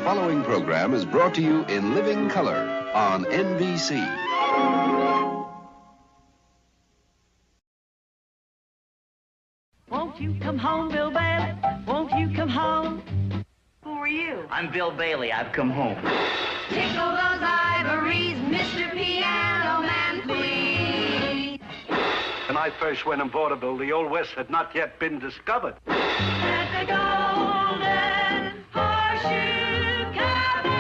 following program is brought to you in living color on NBC. Won't you come home, Bill Bailey? Won't you come home? Who are you? I'm Bill Bailey. I've come home. Tickle those ivories, Mr. Piano Man, please. When I first went on vaudeville, the Old West had not yet been discovered. At the Golden Horseshoe Cabin.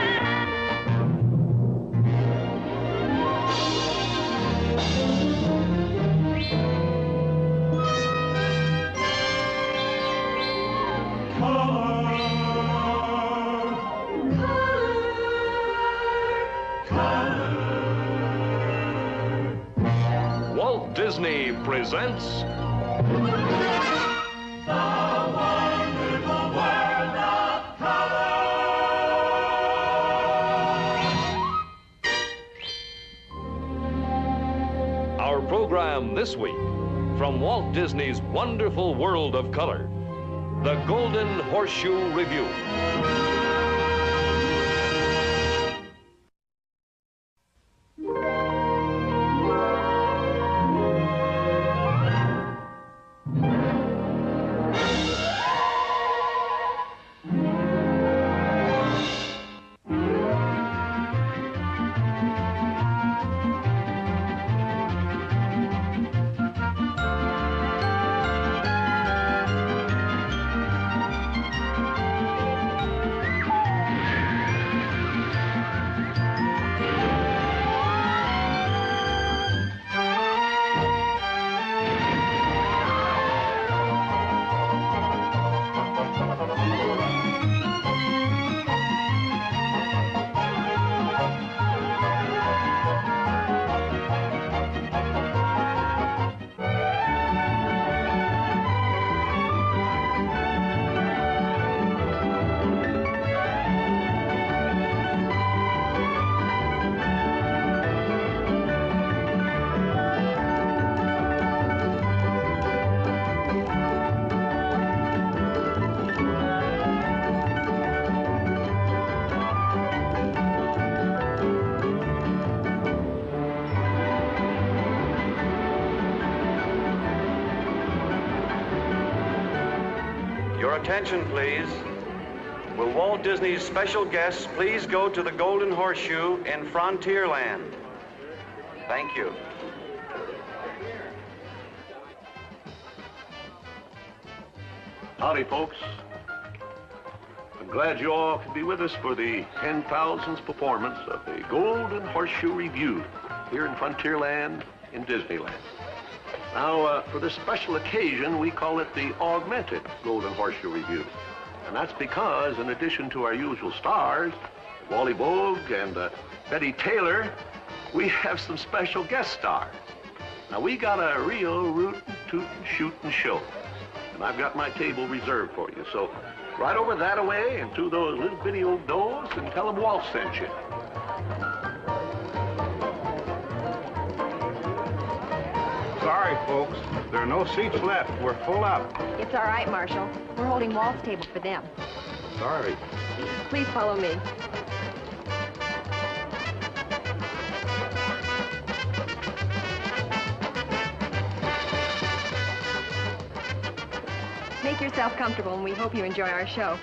Walt Disney presents The wonderful world of color. our program this week from Walt Disney's Wonderful World of Color, the Golden Horseshoe Revue. Your attention, please. Will Walt Disney's special guests please go to the Golden Horseshoe in Frontierland? Thank you. Howdy, folks. I'm glad you all could be with us for the 10,000th performance of the Golden Horseshoe Revue here in Frontierland in Disneyland. Now, for this special occasion, we call it the Augmented Golden Horseshoe Revue. And that's because, in addition to our usual stars, Wally Bogue and Betty Taylor, we have some special guest stars. Now, we got a real rootin', tootin', shootin' show. And I've got my table reserved for you. So, right over that way and through those little bitty old doors and tell them Walt sent you. Sorry, folks. There are no seats left. We're full up. It's all right, Marshal. We're holding Walt's table for them. Sorry. Please follow me. Make yourself comfortable, and we hope you enjoy our show.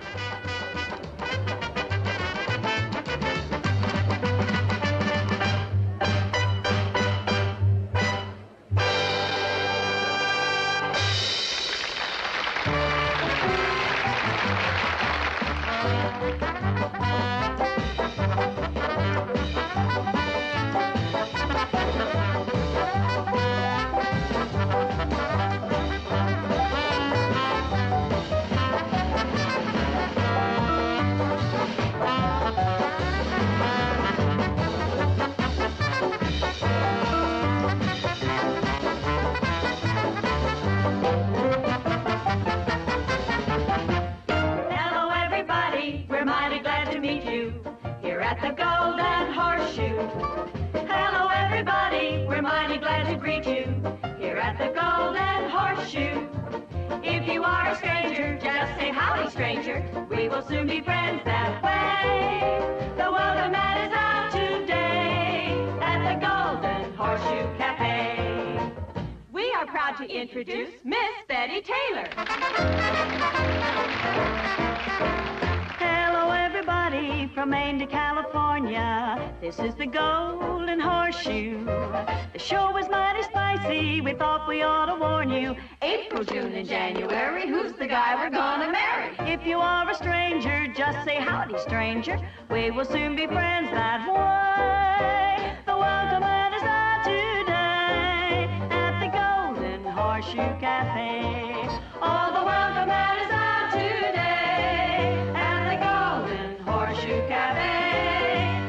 If you are a stranger, just say howdy stranger. We will soon be friends that way. The welcome mat is out today at the Golden Horseshoe Cafe. We are proud to introduce Miss Betty Taylor. Hello, everybody from Maine to California. This is the Golden Horseshoe. The show was mighty spicy. We thought we ought to warn you. April, June, and January. Who's the guy we're gonna marry? If you are a stranger, just say howdy, stranger. We will soon be friends that way. The welcome mat is out today at the Golden Horseshoe Cafe. Oh, the welcome mat is out today at the Golden Horseshoe Cafe.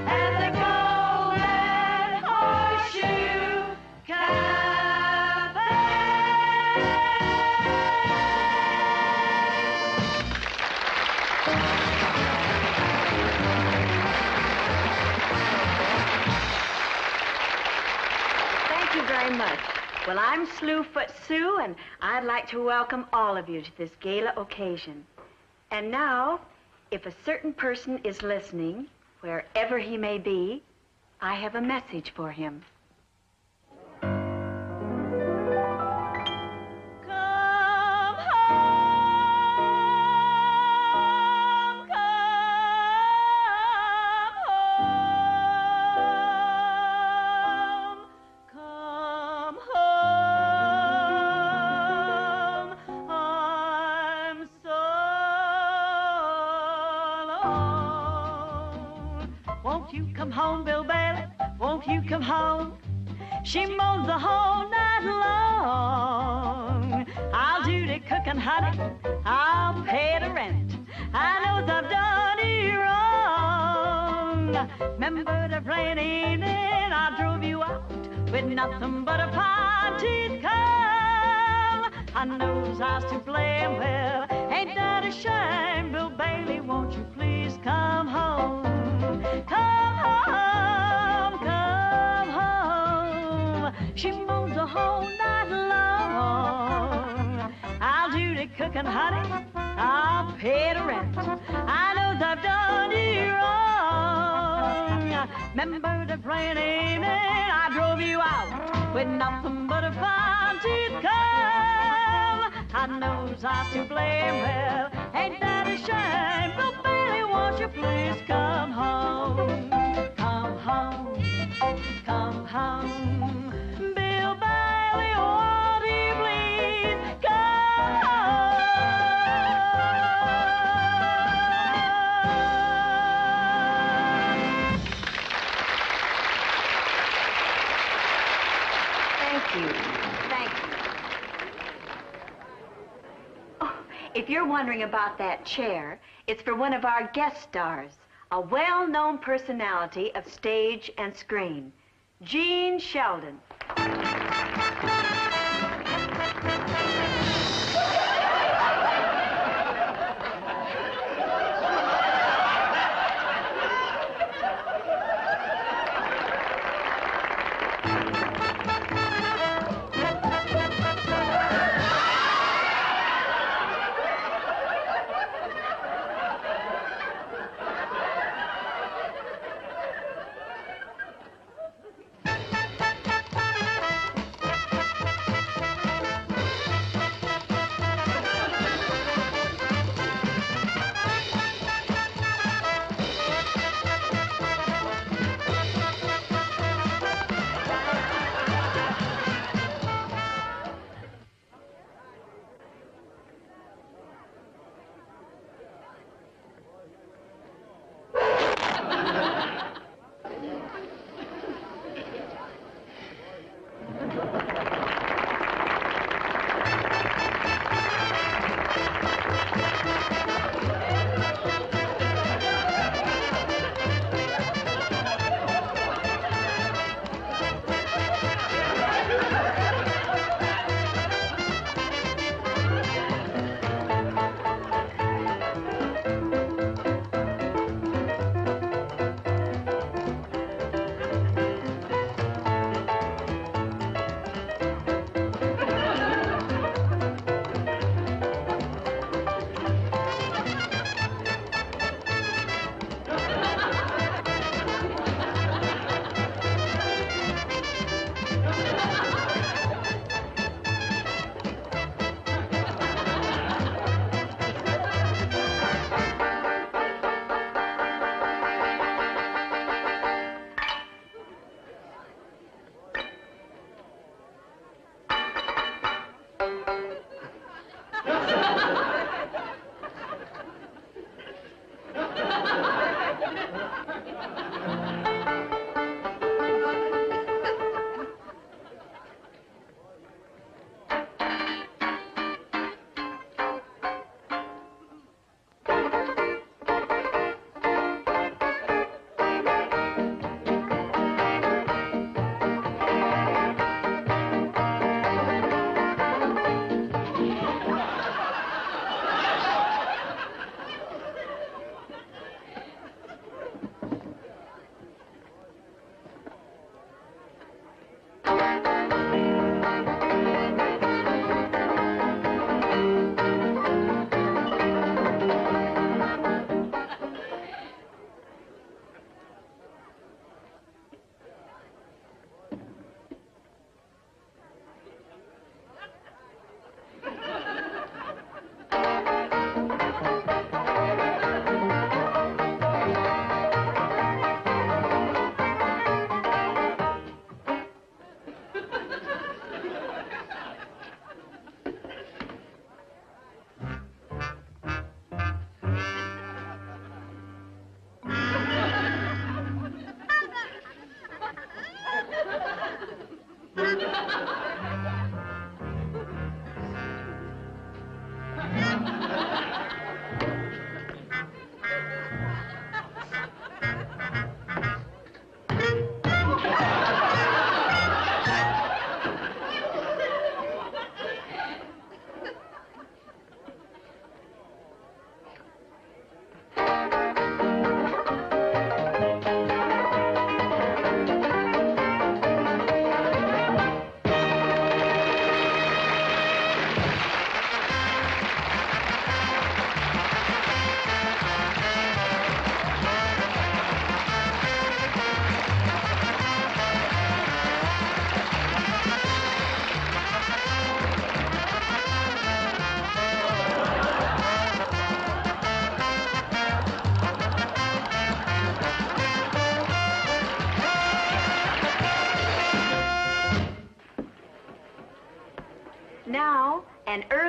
At the Golden Horseshoe Cafe. Thank you very much. Well, I'm Slewfoot Sue, and I'd like to welcome all of you to this gala occasion. And now, if a certain person is listening, wherever he may be, I have a message for him. Come home, come home, I'm so alone. Won't you come home, Bill Bailey? Won't you come home? She mows the whole night long. I'll do the cooking, honey. I'll pay the rent. I know I've done you wrong. Remember the rainy evening I drove you out with nothing but a pine-tooth comb. I knows I was to blame. Well, ain't that a shame? Bill Bailey, won't you please come home? Come home, come home. She mows the whole night long. I'll do the cooking, honey. I'll pay the rent. I know I've done you wrong. Remember the rainy evening I drove you out with nothing but a fine-tooth comb. I knows I was to blame. Well, ain't that a shame? Bill Bailey, won't you please come home? Come home, come home. Bill Bailey, won't you please come home? Thank you. Thank you. Oh, if you're wondering about that chair, it's for one of our guest stars, a well-known personality of stage and screen, Gene Sheldon.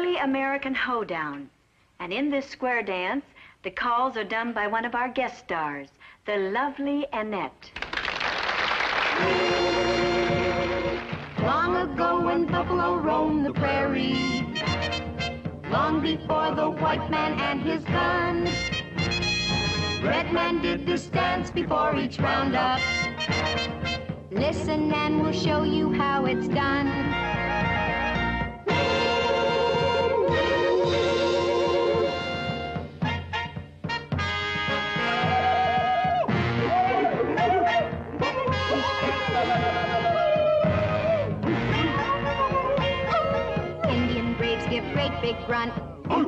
early American hoedown. And in this square dance, the calls are done by one of our guest stars, the lovely Annette. Long ago when buffalo roamed the prairie, long before the white man and his gun, red man did this dance before each roundup. Listen and we'll show you how it's done. Indian braves give great big grunt.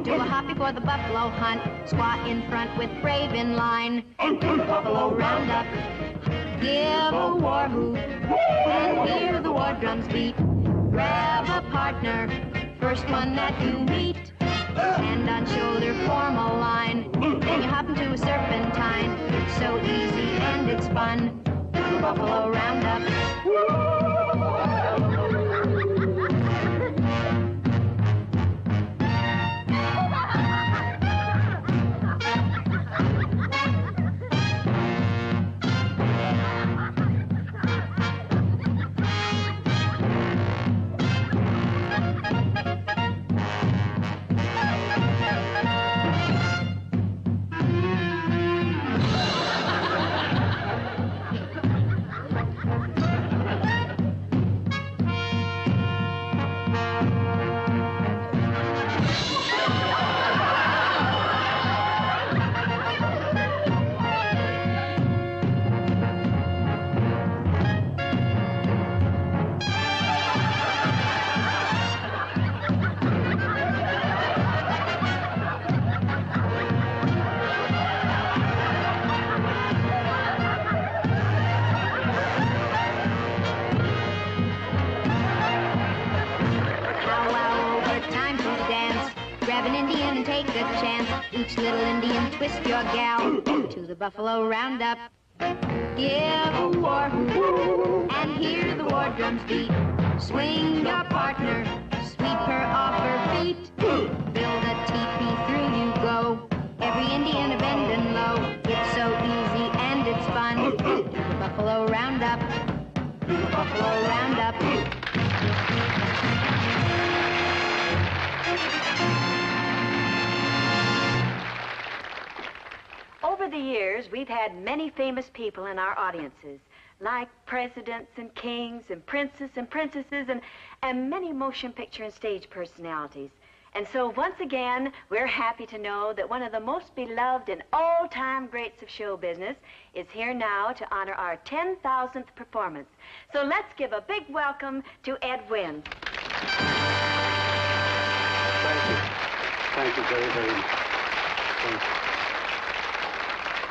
Do a hop before the buffalo hunt. Squat in front with brave in line. Buffalo roundup. Give a war whoop and hear the war drums beat. Grab a partner, first one that you meet. Hand on shoulder, form a line. Then you hop into a serpentine. It's so easy and it's fun. Buffalo roundup. Each little Indian, twist your gal to the buffalo roundup. Give a war whoop and hear the war drums beat. Swing your partner, sweep her off her feet. Build a teepee, through you go. Every Indian a bending low. It's so easy and it's fun. Do the buffalo roundup. Do the buffalo roundup. Over the years, we've had many famous people in our audiences, like presidents and kings and princes and princesses and many motion picture and stage personalities. And so once again, we're happy to know that one of the most beloved and all-time greats of show business is here now to honor our 10,000th performance. So let's give a big welcome to Ed Wynn. Thank you. Thank you very, very much. Thank you.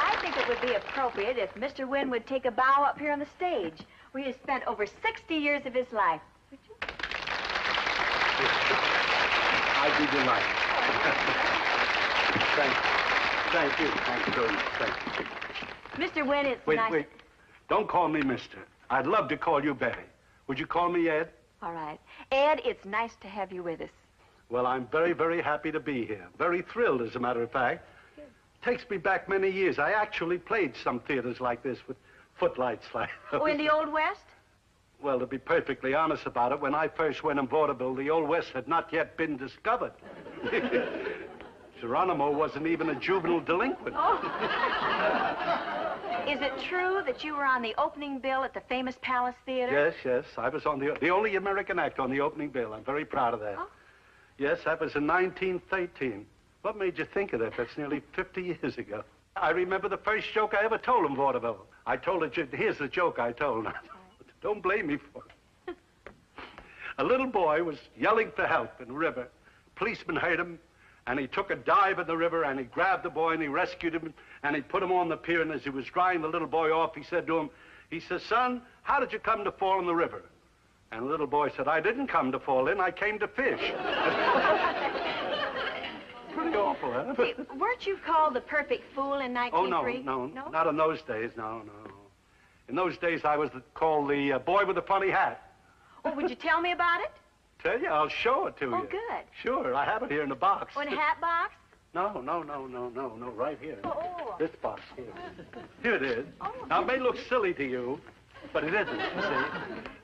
I think it would be appropriate if Mr. Wynn would take a bow up here on the stage, where he has spent over 60 years of his life. Would you? I'd be delighted. Thank you. Thank you very much. Thank you. Mr. Wynn, it's nice... Wait. Don't call me mister. I'd love to call you Betty. Would you call me Ed? All right. Ed, it's nice to have you with us. Well, I'm very, very happy to be here. Very thrilled, as a matter of fact. Takes me back many years. I actually played some theaters like this with footlights like those. Oh, in the Old West? Well, to be perfectly honest about it, when I first went in vaudeville, the Old West had not yet been discovered. Geronimo wasn't even a juvenile delinquent. Oh. Is it true that you were on the opening bill at the famous Palace Theater? Yes. I was on the only American act on the opening bill. I'm very proud of that. Oh. Yes, that was in 1913. What made you think of that? That's nearly 50 years ago. I remember the first joke I ever told in vaudeville. I told it, here's the joke I told. Don't blame me for it. A little boy was yelling for help in the river. Policeman heard him, and he took a dive in the river, and he grabbed the boy, and he rescued him, and he put him on the pier, and as he was drying the little boy off, he said to him, he says, son, how did you come to fall in the river? And the little boy said, I didn't come to fall in, I came to fish. Pretty awful, huh? Hey, weren't you called the perfect fool in 1903? Oh, no, not in those days, no. In those days, I was called the boy with the funny hat. Oh, would you tell me about it? Tell you, I'll show it to you. Oh, good. Sure, I have it here in the box. Oh, in a hat box? No, right here. Oh. This box here. Here it is. Oh. Now, it may look silly to you, but it isn't, you see.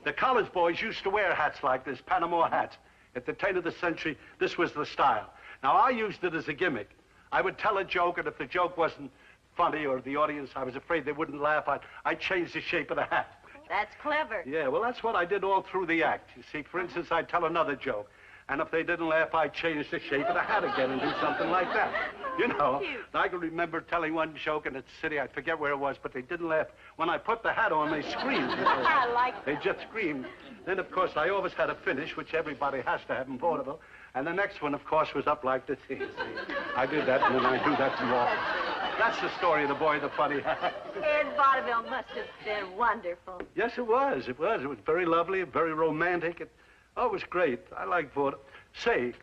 The college boys used to wear hats like this, Panama hats. At the turn of the century, this was the style. Now, I used it as a gimmick. I would tell a joke, and if the joke wasn't funny or the audience, I was afraid they wouldn't laugh, I'd change the shape of the hat. That's clever. Yeah, well, that's what I did all through the act. You see, for instance, I'd tell another joke, and if they didn't laugh, I'd change the shape of the hat again and do something like that. You know, Cute. I can remember telling one joke in the city, I forget where it was, but they didn't laugh. When I put the hat on, they screamed. I like They just screamed. Then, of course, I always had a finish, which everybody has to have in vaudeville. And the next one, of course, was up like this. See, I do that, and then I do that and walk. That's the story of the boy in the funny hat. And vaudeville must have been wonderful. Yes, it was. It was. It was very lovely, very romantic. It was great. I like vaudeville. Say,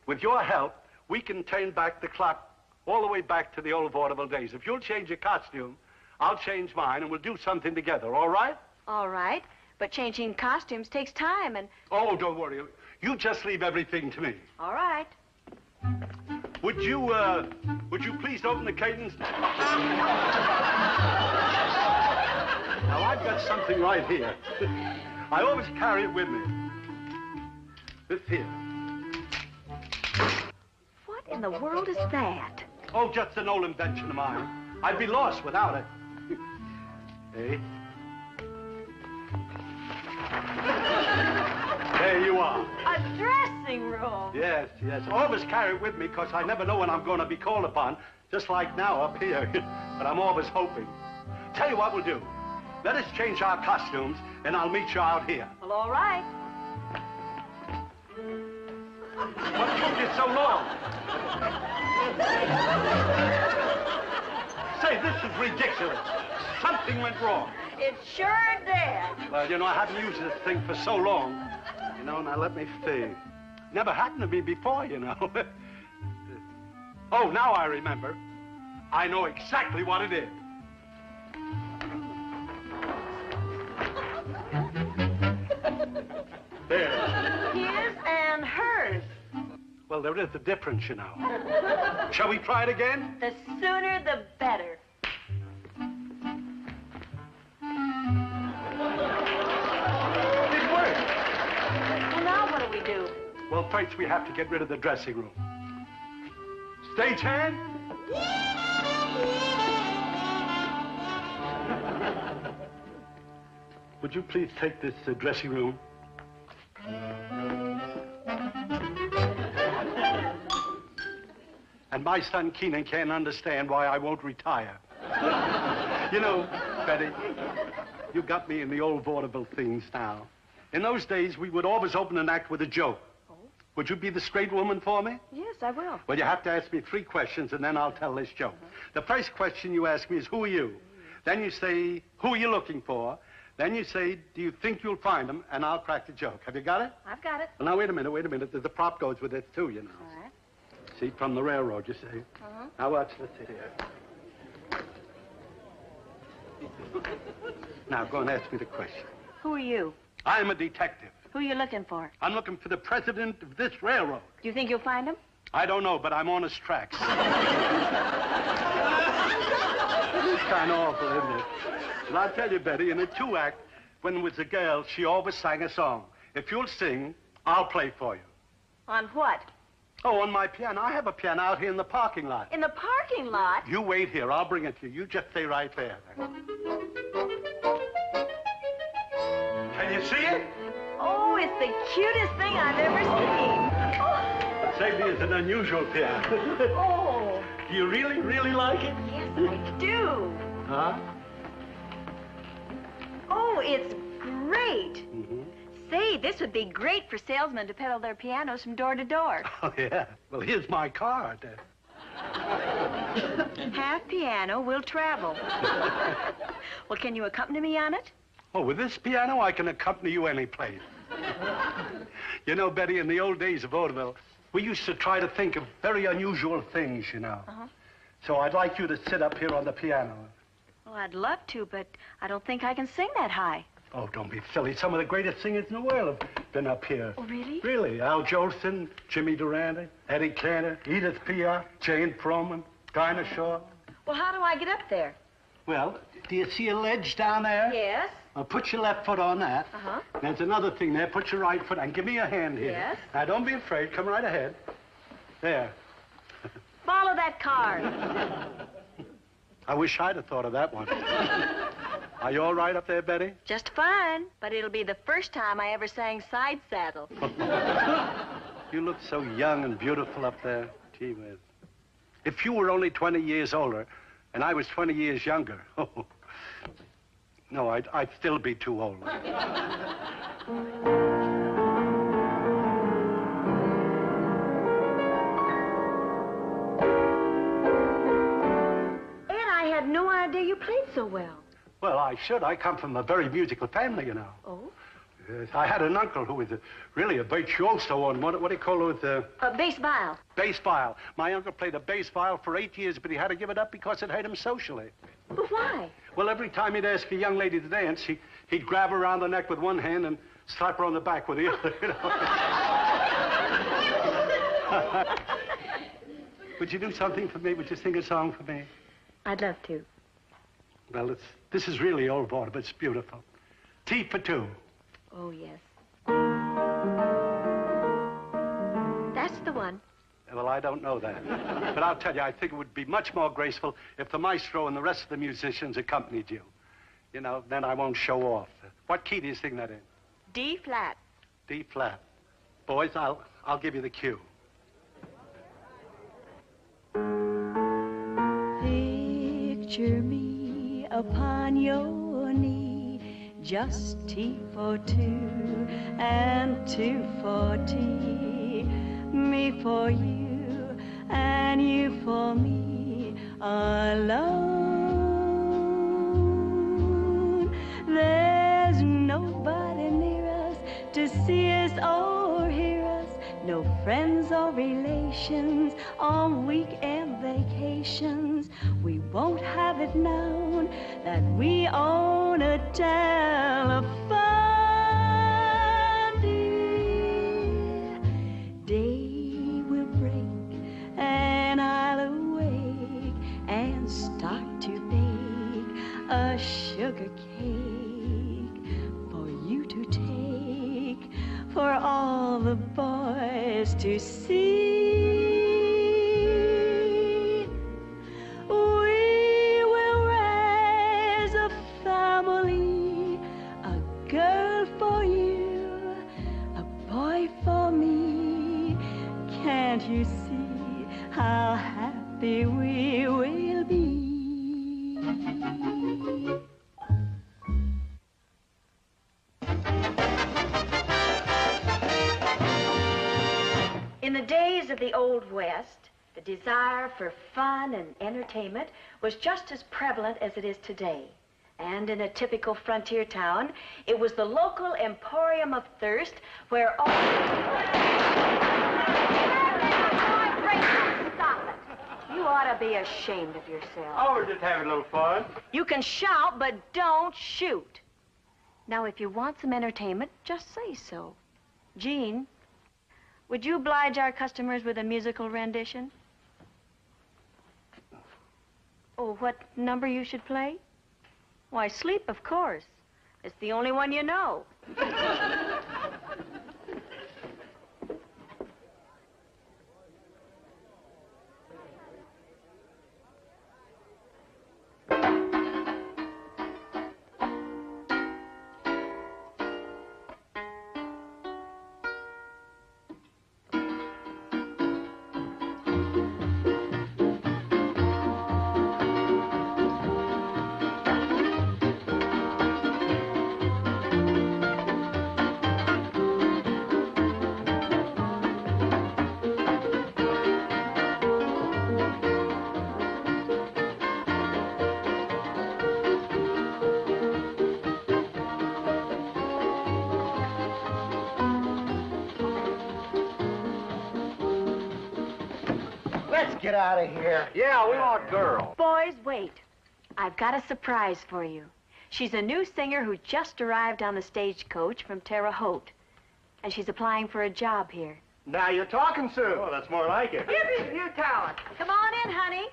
with your help, we can turn back the clock all the way back to the old vaudeville days. If you'll change your costume, I'll change mine, and we'll do something together, all right? All right. But changing costumes takes time and... Oh, don't worry. You just leave everything to me. All right. Would you please open the curtains? Now, I've got something right here. I always carry it with me. This here. What in the world is that? Oh, just an old invention of mine. I'd be lost without it. Hey? There you are. A dressing room. Yes. Always carry it with me, because I never know when I'm going to be called upon, just like now up here. But I'm always hoping. Tell you what we'll do. Let us change our costumes, and I'll meet you out here. Well, all right. What took you so long? Say, this is ridiculous. Something went wrong. It sure did. Well, you know, I haven't used this thing for so long. You know, now let me see. Never happened to me before, you know. Oh, now I remember. I know exactly what it is. There. His and hers. Well, there is a difference, you know. Shall we try it again? The sooner the better. It worked. Well, now what do we do? Well, first we have to get rid of the dressing room. Stagehand? Would you please take this dressing room? And my son Keenan can't understand why I won't retire. You know, Betty, you got me in the old vaudeville things now. In those days, we would always open an act with a joke. Oh? Would you be the straight woman for me? Yes, I will. Well, you have to ask me 3 questions, and then I'll tell this joke. The first question you ask me is, who are you? Then you say, who are you looking for? Then you say, do you think you'll find them? And I'll crack the joke. Have you got it? I've got it. Well, now, wait a minute. The prop goes with it, too, you know. All right. See, from the railroad, you see. Now, watch this here. Now, go and ask me the question. Who are you? I'm a detective. Who are you looking for? I'm looking for the president of this railroad. Do you think you'll find him? I don't know, but I'm on his tracks. It's kind of awful, isn't it? And I'll tell you, Betty, in a 2-act, when it was a girl, she always sang a song. If you'll sing, I'll play for you. On what? Oh, on my piano. I have a piano out here in the parking lot. In the parking lot? You wait here. I'll bring it to you. You just stay right there. Can you see it? Oh, it's the cutest thing I've ever seen. Oh. Sadie is an unusual piano. Oh. Do you really, really like it? Yes, I do. Huh? Oh, it's great. Mm-hmm. Say, this would be great for salesmen to peddle their pianos from door to door. Oh, yeah. Well, here's my card. Half piano will travel. Well, can you accompany me on it? Oh, with this piano, I can accompany you any place. You know, Betty, in the old days of vaudeville, we used to try to think of very unusual things, you know. So I'd like you to sit up here on the piano. Well, I'd love to, but I don't think I can sing that high. Oh, don't be silly. Some of the greatest singers in the world have been up here. Oh, really? Really. Al Jolson, Jimmy Durante, Eddie Cantor, Edith Piaf, Jane Froman, Dinah Shaw. Well, how do I get up there? Well, do you see a ledge down there? Yes. Well, put your left foot on that. Uh-huh. There's another thing there. Put your right foot and give me a hand here. Yes. Now, don't be afraid. Come right ahead. There. Follow that card. I wish I'd have thought of that one. Are you all right up there, Betty? Just fine, but it'll be the first time I ever sang side saddle. You look so young and beautiful up there. Gee whiz. If you were only 20 years older and I was 20 years younger, no, I'd still be too old. I had no idea you played so well. Well, I should. I come from a very musical family, you know. Oh? Yes, I had an uncle who was really a virtuoso on, what do you call it? Bass viol. Bass viol. My uncle played a bass viol for 8 years, but he had to give it up because it hurt him socially. But why? Well, every time he'd ask a young lady to dance, he'd grab her around the neck with one hand and slap her on the back with the other, you know. Would you do something for me? Would you sing a song for me? I'd love to. Well, this is really old water, but it's beautiful. Tea for two. Oh, yes. That's the one. Well, I don't know that. But I'll tell you, I think it would be much more graceful if the maestro and the rest of the musicians accompanied you. You know, then I won't show off. What key do you sing that in? D flat. D flat. Boys, I'll give you the cue. Picture me upon your knee, just tea for two and two for tea, me for you and you for me alone. There's nobody near us to see us or hear us, no friends or relations on weekend vacations. We won't have it known that we own a telephone, dear. Day will break and I'll awake and start to bake a sugar cake for you to take, for all the boys to see. We will raise a family, a girl for you, a boy for me. Can't you see how happy we will be? In the days of the Old West, the desire for fun and entertainment was just as prevalent as it is today. And in a typical frontier town, it was the local emporium of thirst where all... Stop it. You ought to be ashamed of yourself. Oh, we're just having a little fun. You can shout, but don't shoot. Now, if you want some entertainment, just say so. Jean, would you oblige our customers with a musical rendition? Oh, what number you should play? Why, Sleep, of course. It's the only one you know. Let's get out of here. Yeah, we want girls. Boys, wait. I've got a surprise for you. She's a new singer who just arrived on the stagecoach from Terre Haute. And she's applying for a job here. Now you're talking, Sue. Oh, that's more like it. Yippee, new talent. Come on in, honey.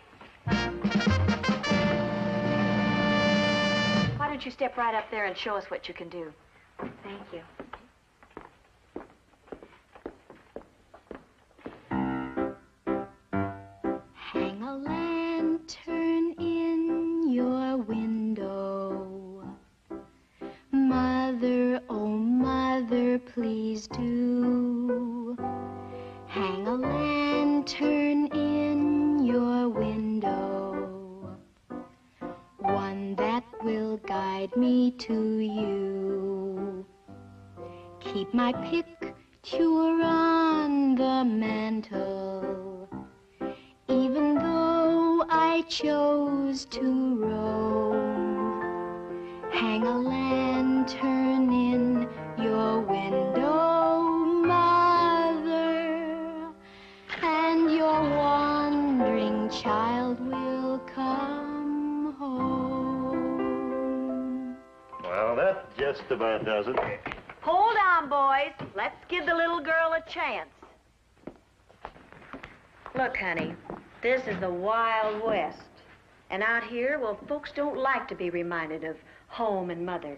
Why don't you step right up there and show us what you can do? Thank you. Hang a lantern in your window. Mother, oh mother, please do. Hang a lantern in your window. One that will guide me to you. Keep my picture on the mantel. Even though I chose to roam, hang a lantern in your window, Mother, and your wandering child will come home. Well, that just about does it. Hold on, boys. Let's give the little girl a chance. Look, honey, this is the Wild West. And out here, well, folks don't like to be reminded of home and mother.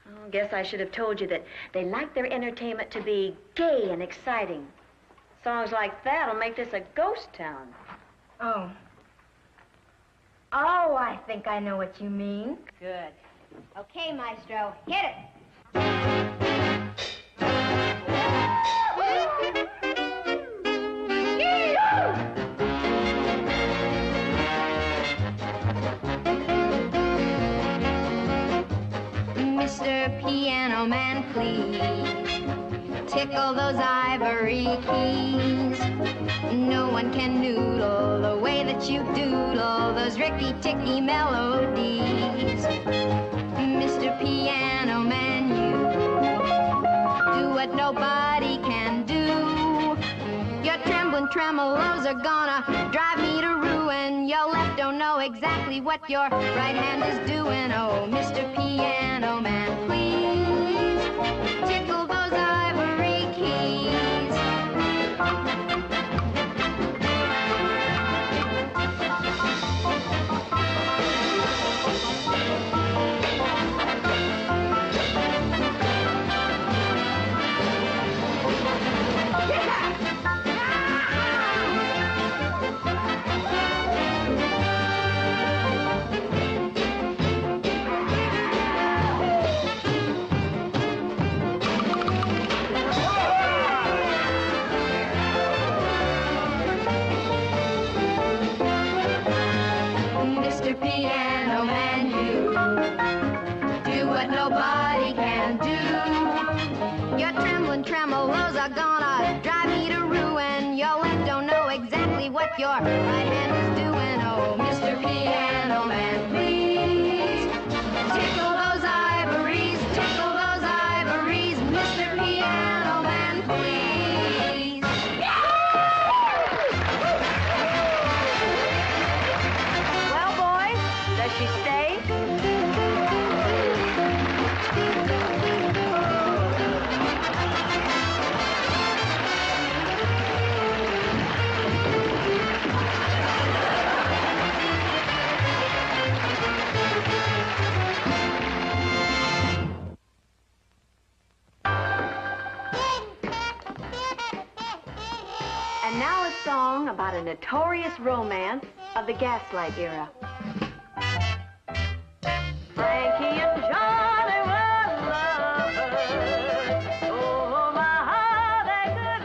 Oh, guess I should have told you that they like their entertainment to be gay and exciting. Songs like that'll make this a ghost town. Oh. Oh, I think I know what you mean. Good. Okay, Maestro, hit it. Mr. Piano Man, please tickle those ivory keys. No one can noodle the way that you doodle those ricky-ticky melodies. Mr. Piano Man, you do what nobody can do. Your trembling tremolos are gonna drive me to ruin. Your left don't know exactly what your right hand is doing. Oh, Mr. Piano Man, please tickle those ivory keys. Mr. Piano Man, you do what nobody can do. Your trembling tremolos are gonna drive me to ruin. Your left don't know exactly what your right hand is doing. Oh, Mr. Piano Man, please tickle those ivories, tickle those ivories. Mr. Piano Man, please. Well, boys, does she stay? And now a song about a notorious romance of the Gaslight era. Frankie and Johnny were lovers. Oh, my, how they could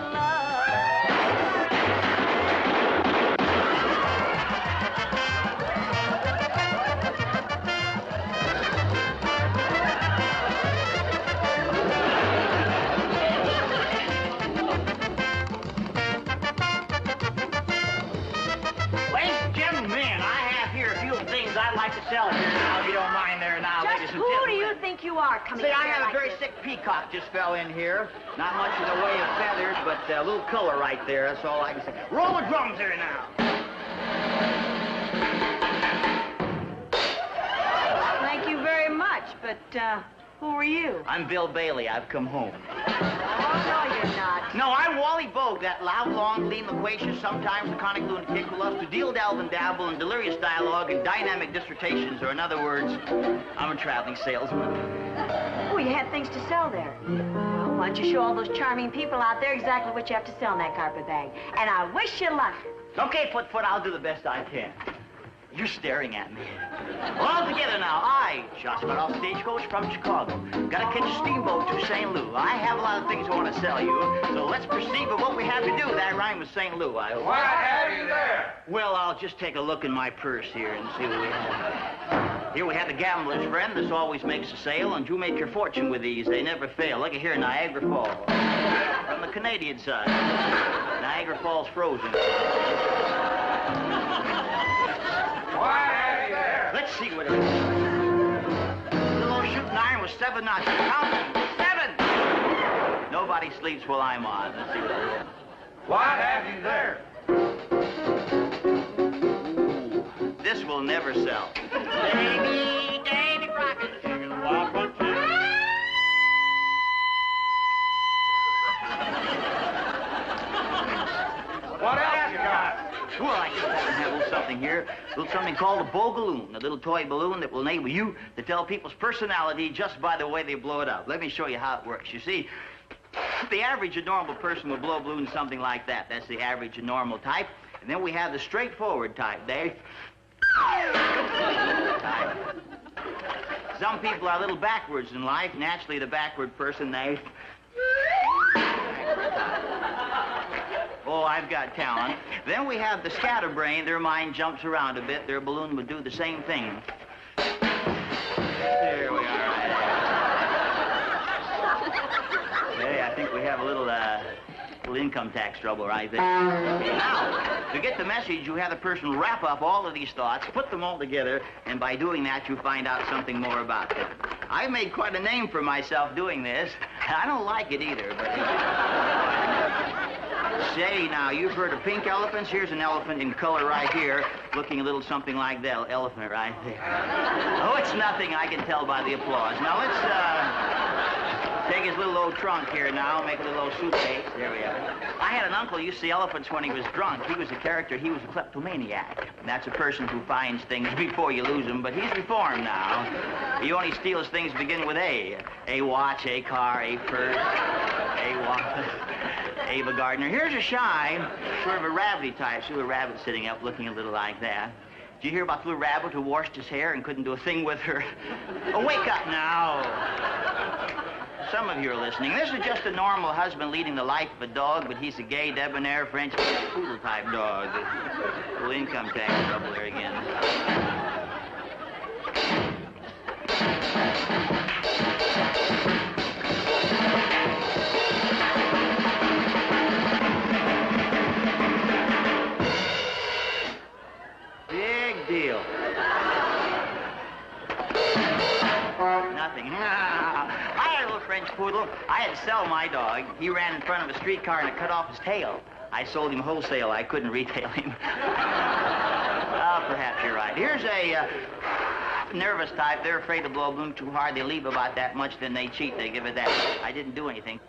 Ladies and gentlemen, I have here a few things I'd like to sell here now, if you don't mind there now, Just ladies and who gentlemen. do you think you are coming See, in I here have a like very this? sick peacock just fell in here. Not much in the way of feathers, but a little color right there. That's all I can say. Roll the drums here now. Thank you very but, who are you? I'm Bill Bailey. I've come home. Oh, no, you're not. No, I'm Wally Bogue, that loud, long, lean, loquacious, sometimes laconic lunatic who loves to deal, delve, and dabble in delirious dialogue and dynamic dissertations, or in other words, I'm a traveling salesman. Oh, you had things to sell there. Well, why don't you show all those charming people out there exactly what you have to sell in that carpet bag? And I wish you luck. Okay, Foot, I'll do the best I can. You're staring at me. All together now. I just got off stagecoach from Chicago. Gotta catch a steamboat to St. Louis. I have a lot of things I want to sell you, so let's proceed with what we have to do. That rhyme with St. Louis. What have you there? Well, I'll just take a look in my purse here and see what we have. Here we have the gambler's friend. This always makes a sale, and you make your fortune with these. They never fail. Look at here, Niagara Falls. From the Canadian side. Niagara Falls frozen. What have you there? Let's see what it is. The little shooting iron was 7 notches. Count them. 7! Nobody sleeps while I'm on. Let's see what it is. What have you there? Ooh, this will never sell. Davy, Davy Crockett. What else you got? Well, I just happen to have a little something here. A little something called a Bogaloon, a little toy balloon that will enable you to tell people's personality just by the way they blow it up. Let me show you how it works. You see, the average and normal person will blow a balloon something like that. That's the average and normal type. And then we have the straightforward type. Some people are a little backwards in life. Naturally, the backward person, Oh, I've got talent. Then we have the scatterbrain. Their mind jumps around a bit. Their balloon would do the same thing. There we are. Okay, I think we have a little income tax trouble right there. Okay, now, to get the message, you have the person wrap up all of these thoughts, put them all together, and by doing that, you find out something more about them. I've made quite a name for myself doing this. I don't like it either, but... Say, now, you've heard of pink elephants. Here's an elephant in color right here, looking a little something like that elephant right there. Oh, it's nothing. I can tell by the applause. Now, let's take his little old trunk here now, make a little old suitcase. There we are. I had an uncle who used to see elephants when he was drunk. He was a character. He was a kleptomaniac. And that's a person who finds things before you lose them, but he's reformed now. He only steals things beginning with A. A watch, a car, a purse, a watch. Ava Gardner. Here's a shy, sort of a rabbity type. See a rabbit sitting up looking a little like that. Did you hear about the little rabbit who washed his hair and couldn't do a thing with her? Oh, wake up now. Some of you are listening. This is just a normal husband leading the life of a dog, but he's a gay, debonair, French poodle type dog. A little income tax trouble there again. Deal. Nothing. I had a little French poodle. I had to sell my dog. He ran in front of a streetcar and it cut off his tail. I sold him wholesale. I couldn't retail him. Perhaps you're right. Here's a nervous type. They're afraid to blow a balloon too hard. They leave about that much, then they cheat. They give it that. I didn't do anything.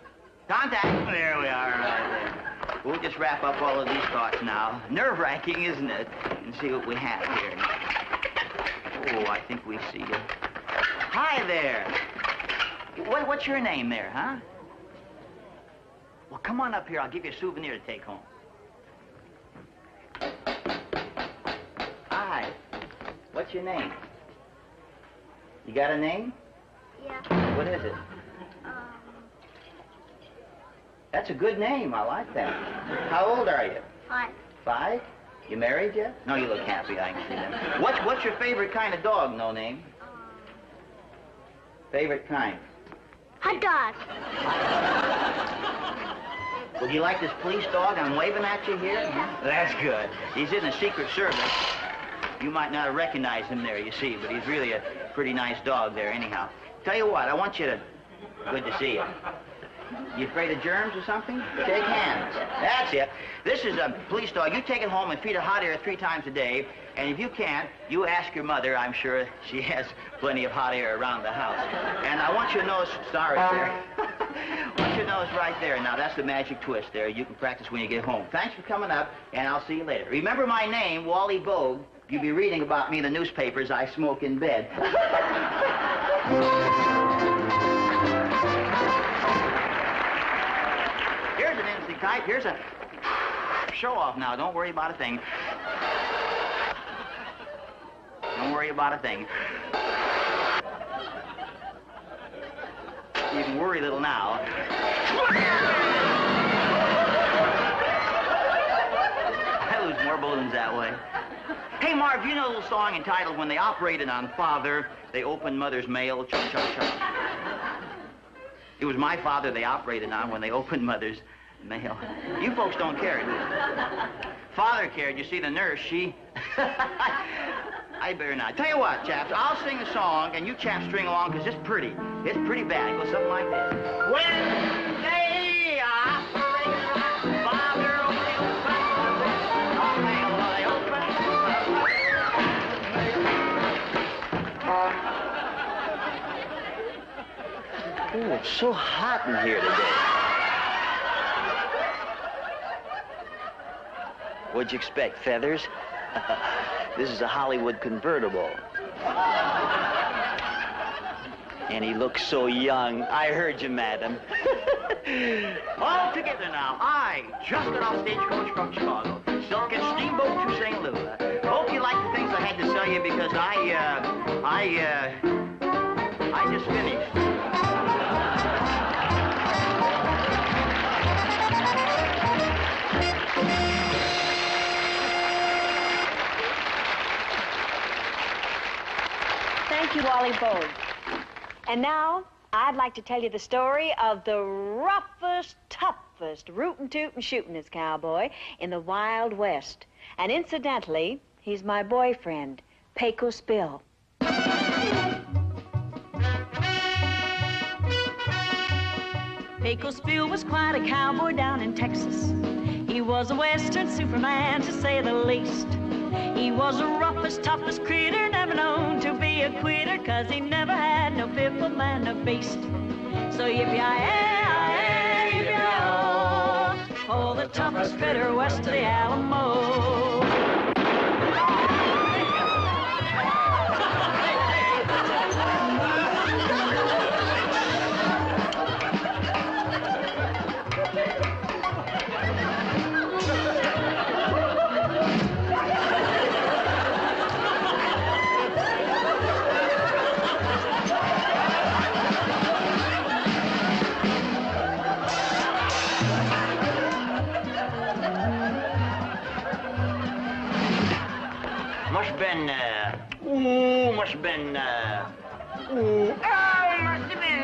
Contact. There we are, right there. We'll just wrap up all of these thoughts now. Nerve-wracking, isn't it? And see what we have here. Oh, I think we see you. Hi there. What's your name there, huh? Well, come on up here. I'll give you a souvenir to take home. Hi. What's your name? You got a name? Yeah. What is it? That's a good name. I like that. How old are you? 5. 5? You married yet? No, you look happy. I can see that. What's your favorite kind of dog, no name? Favorite kind? Hot dog. Would you like this police dog I'm waving at you here? Yeah. That's good. He's in the Secret Service. You might not recognize him there, you see, but he's really a pretty nice dog there anyhow. Tell you what, I want you to... Good to see you. You afraid of germs or something? Shake hands. That's it. This is a police dog. You take it home and feed it hot air 3 times a day. And if you can't, you ask your mother. I'm sure she has plenty of hot air around the house. And I want you to notice, sorry, there. I want you to notice right there. Now, that's the magic twist there. You can practice when you get home. Thanks for coming up, and I'll see you later. Remember my name, Wally Bogue. You'll be reading about me in the newspapers. I smoke in bed. Here's an instant kite. Here's a show off now. Don't worry about a thing. Don't worry about a thing. You can worry a little now. I lose more balloons that way. Hey, Marv, you know a little song entitled When They Operated on Father, They Opened Mother's Mail, chug, chug, chug. It was my father they operated on when they opened Mother's mail. You folks don't care, do you? Father cared. You see, the nurse, she... I better not. Tell you what, chaps, I'll sing a song, and you chaps string along, because it's pretty. It's pretty bad. It goes something like this. When they operated on Father, they opened Mother's mail, they opened Oh, it's so hot in here today. What'd you expect, feathers? This is a Hollywood convertible. And he looks so young. I heard you, madam. All together now. I just got off stagecoach from Chicago. Silk and steamboat to St. Louis. Hope you like the things I had to tell you because I just finished. Thank you, Wally Bogue. And now, I'd like to tell you the story of the roughest, toughest, rootin' tootin' shootin'est cowboy in the Wild West. And incidentally, he's my boyfriend, Pecos Bill. Pecos Bill was quite a cowboy down in Texas. He was a western superman, to say the least. He was the roughest, toughest critter, never known to be a quitter, 'cause he never had no fear for man or beast. So yippee-yi-yi, yippee-yi-oh, oh, the toughest critter west of the Alamo. Must have been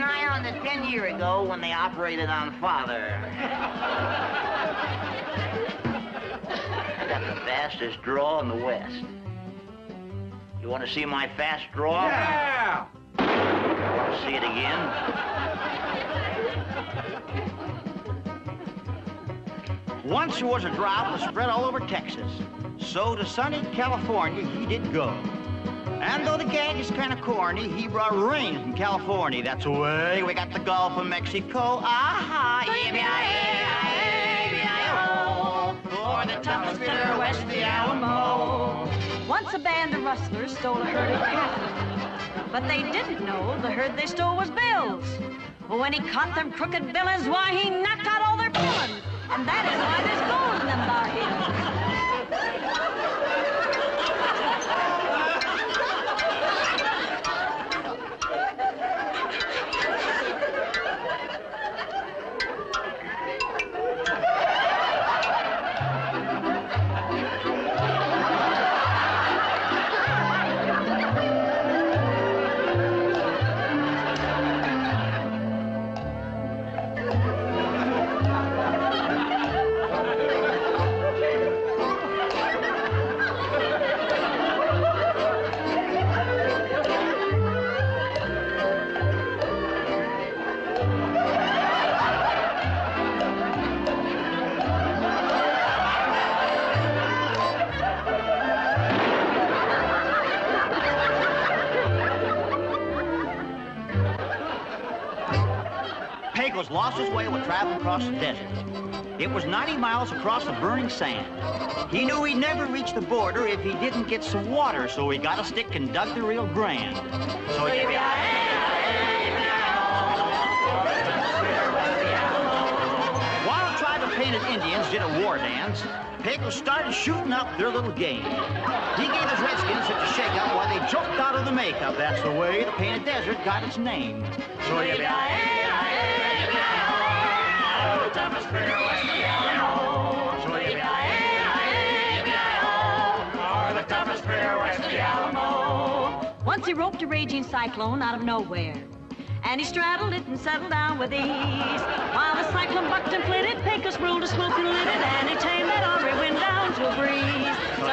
nigh on to 10 years ago when they operated on Father. I got the fastest draw in the West. You want to see my fast draw? Yeah! Want to see it again? Once there was a drought that spread all over Texas. So to sunny California he did go. And though the gag is kind of corny, he brought rain from California. That's the way we got the Gulf of Mexico. Aha! Yippee-yi-yi-yi-yi-oh, for the toughest critter west of the Alamo. Once a band of rustlers stole a herd of cattle. But they didn't know the herd they stole was Bill's. But when he caught them crooked villains, why, he knocked out all their villains. And that is why there's gold in them bar hills. was lost his way while traveling across the desert. It was 90 miles across the burning sand. He knew he'd never reach the border if he didn't get some water, so he got a stick and dug the Rio Grande. So while a tribe of painted Indians did a war dance, Pecos started shooting up their little game. He gave his redskins such a shake-up while they jumped out of the makeup. That's the way the painted desert got its name. So the toughest critter west of the Alamo. So the toughest critter west of the Alamo. Once he roped a raging cyclone out of nowhere, and he straddled it and settled down with ease. While the cyclone bucked and flitted, Pecos ruled a smoke and lit it, and he tamed that ornery wind down to a breeze. So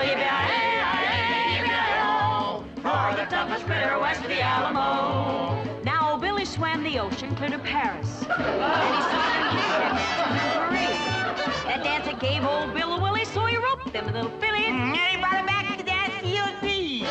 for the toughest critter west of the Alamo. Now old Billy swam the ocean clear to Paris, and he swam his ships to Paris. That dance it gave old Bill a willy, so he roped them little fillies. And he brought him back to dance C.O.D.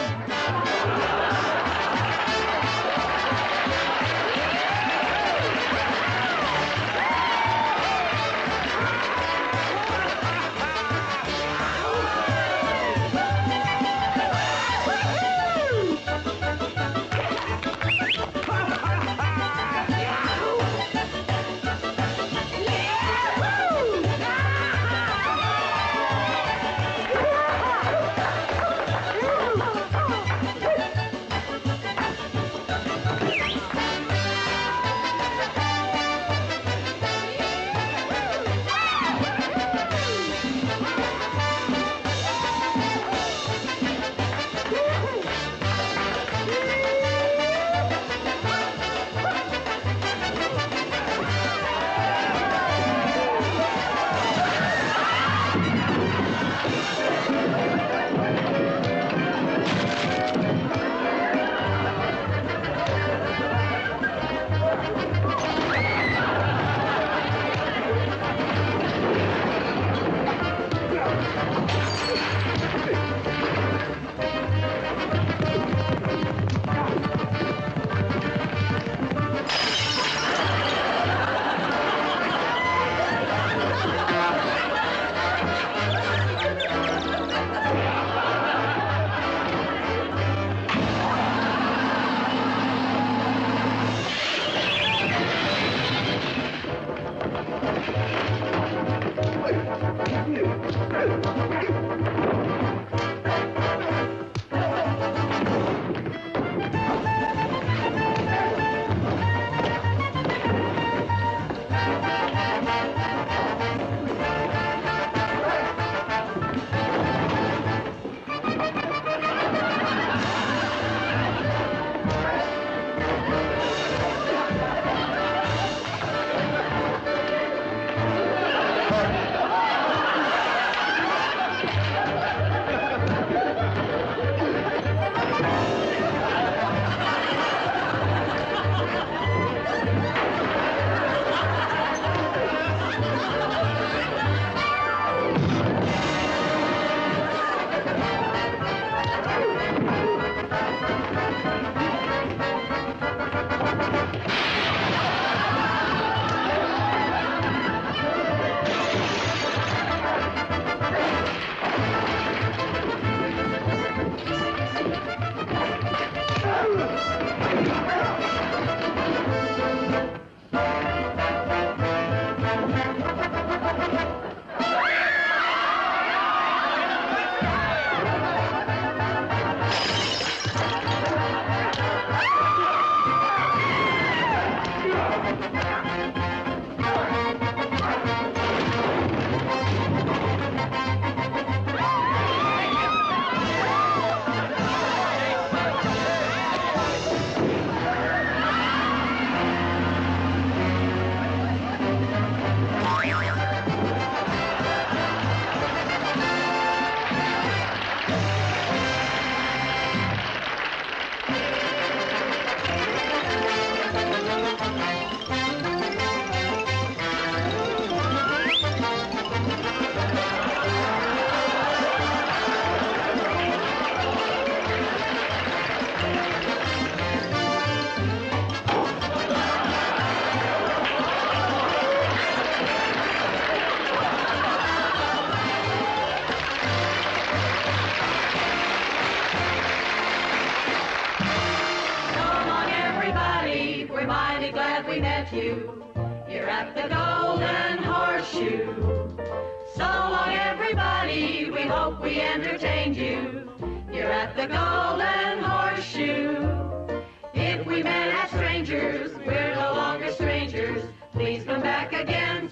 met you here at the Golden Horseshoe. So long, everybody, we hope we entertained you here at the Golden Horseshoe. If we met as strangers, we're no longer strangers. Please come back again